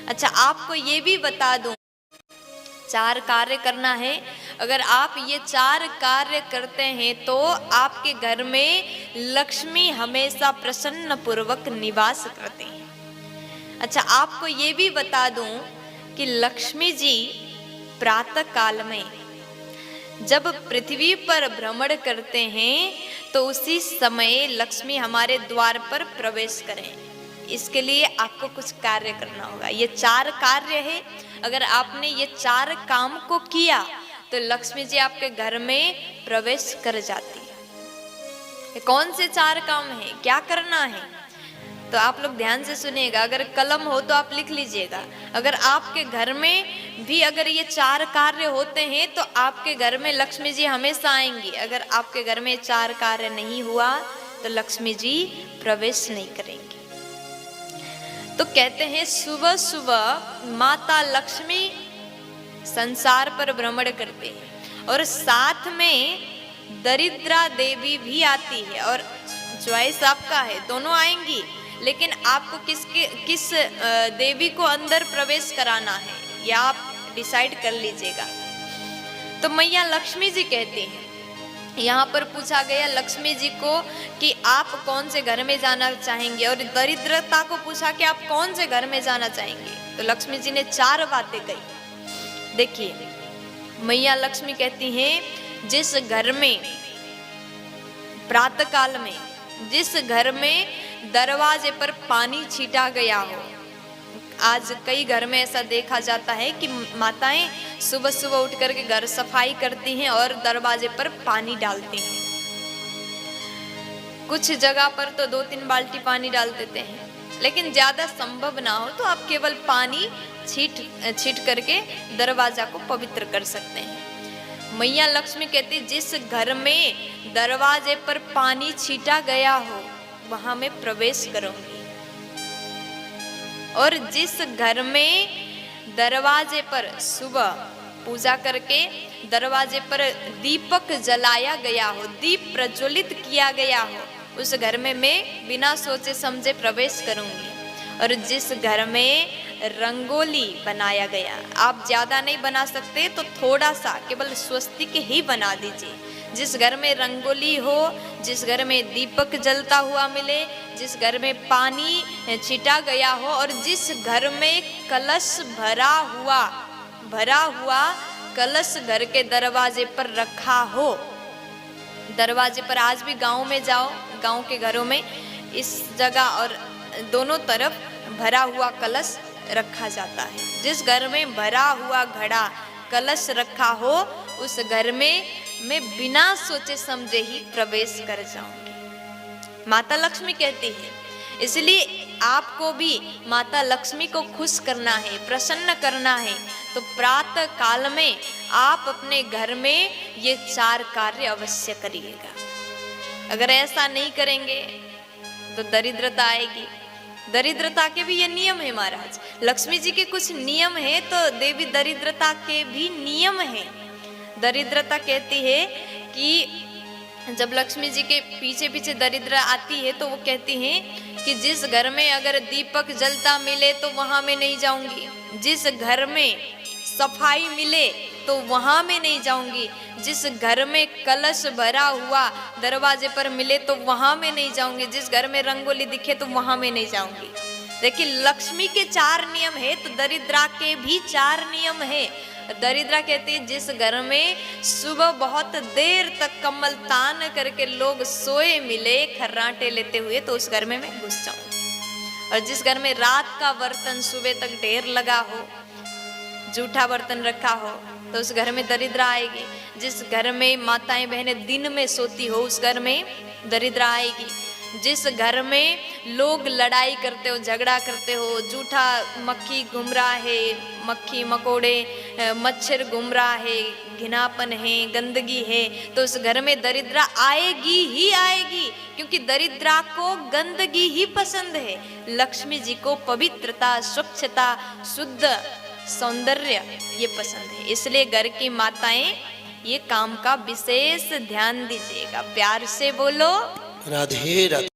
अच्छा, आपको ये भी बता दूं, 4 कार्य करना है। अगर आप ये 4 कार्य करते हैं तो आपके घर में लक्ष्मी हमेशा प्रसन्न पूर्वक निवास करते हैं। अच्छा, आपको ये भी बता दूं कि लक्ष्मी जी प्रातः काल में जब पृथ्वी पर भ्रमण करते हैं तो उसी समय लक्ष्मी हमारे द्वार पर प्रवेश करें। इसके लिए आपको कुछ कार्य करना होगा। ये 4 कार्य है। अगर आपने ये 4 काम को किया तो लक्ष्मी जी आपके घर में प्रवेश कर जाती है। ये कौन से 4 काम है, क्या करना है, तो आप लोग ध्यान से सुनिएगा। अगर कलम हो तो आप लिख लीजिएगा। अगर आपके घर में भी अगर ये 4 कार्य होते हैं तो आपके घर में लक्ष्मी जी हमेशा आएंगी। अगर आपके घर में 4 कार्य नहीं हुआ तो लक्ष्मी जी प्रवेश नहीं करेंगी। तो कहते हैं सुबह सुबह माता लक्ष्मी संसार पर भ्रमण करते हैं और साथ में दरिद्रा देवी भी आती है। और चॉइस आपका है, दोनों आएंगी, लेकिन आपको किस देवी को अंदर प्रवेश कराना है या आप डिसाइड कर लीजिएगा। तो मैया लक्ष्मी जी कहते हैं, यहाँ पर पूछा गया लक्ष्मी जी को कि आप कौन से घर में जाना चाहेंगे, और दरिद्रता को पूछा कि आप कौन से घर में जाना चाहेंगे। तो लक्ष्मी जी ने 4 बातें कही। देखिए, मैया लक्ष्मी कहती हैं, जिस घर में प्रातः काल में जिस घर में दरवाजे पर पानी छीटा गया हो, आज कई घर में ऐसा देखा जाता है कि माताएं सुबह सुबह उठ करके घर सफाई करती हैं और दरवाजे पर पानी डालती हैं। कुछ जगह पर तो 2-3 बाल्टी पानी डाल देते हैं, लेकिन ज्यादा संभव ना हो तो आप केवल पानी छीट करके दरवाजा को पवित्र कर सकते हैं। मैया लक्ष्मी कहती, जिस घर में दरवाजे पर पानी छीटा गया हो वहां मैं प्रवेश करूंगी, और जिस घर में दरवाजे पर सुबह पूजा करके दरवाजे पर दीपक जलाया गया हो, दीप प्रज्वलित किया गया हो, उस घर में मैं बिना सोचे समझे प्रवेश करूंगी। और जिस घर में रंगोली बनाया गया, आप ज्यादा नहीं बना सकते तो थोड़ा सा केवल स्वस्तिक ही बना दीजिए। जिस घर में रंगोली हो, जिस घर में दीपक जलता हुआ मिले, जिस घर में पानी छिटा गया हो, और जिस घर में कलश भरा हुआ कलश घर के दरवाजे पर रखा हो। दरवाजे पर आज भी गांव में जाओ, गांव के घरों में इस जगह और दोनों तरफ भरा हुआ कलश रखा जाता है। जिस घर में भरा हुआ घड़ा कलश रखा हो उस घर में मैं बिना सोचे समझे ही प्रवेश कर जाऊंगी, माता लक्ष्मी कहती है। इसलिए आपको भी माता लक्ष्मी को खुश करना है, प्रसन्न करना है, तो प्रातः काल में आप अपने घर में ये 4 कार्य अवश्य करिएगा। अगर ऐसा नहीं करेंगे तो दरिद्रता आएगी। दरिद्रता के भी ये नियम है महाराज। लक्ष्मी जी के कुछ नियम है तो देवी दरिद्रता के भी नियम है। दरिद्रता कहती है कि जब लक्ष्मी जी के पीछे पीछे दरिद्र आती है तो वो कहती हैं कि जिस घर में अगर दीपक जलता मिले तो वहां मैं नहीं जाऊंगी, जिस घर में सफाई मिले तो वहां मैं नहीं जाऊंगी, जिस घर में कलश भरा हुआ दरवाजे पर मिले तो वहां मैं नहीं जाऊंगी, जिस घर में रंगोली दिखे तो वहां मैं नहीं जाऊंगी। देखिए, लक्ष्मी के 4 नियम है तो दरिद्रा के भी 4 नियम है। दरिद्रा कहती है, जिस घर में सुबह बहुत देर तक कमल तान करके लोग सोए मिले खर्राटे लेते हुए तो उस घर में मैं घुस जाऊंगी। और जिस घर में रात का बर्तन सुबह तक ढेर लगा हो, जूठा बर्तन रखा हो, तो उस घर में दरिद्रा आएगी। जिस घर में माताएं बहनें दिन में सोती हो उस घर में दरिद्रा आएगी। जिस घर में लोग लड़ाई करते हो, झगड़ा करते हो, जूठा मक्खी घूम रहा है, मक्खी मकोड़े मच्छर घूम रहा है, घिनापन है, गंदगी है, तो उस घर में दरिद्रा आएगी ही आएगी, क्योंकि दरिद्रा को गंदगी ही पसंद है। लक्ष्मी जी को पवित्रता, स्वच्छता, शुद्ध सौंदर्य ये पसंद है। इसलिए घर की माताएं ये काम का विशेष ध्यान दीजिएगा। प्यार से बोलो राधे राधे।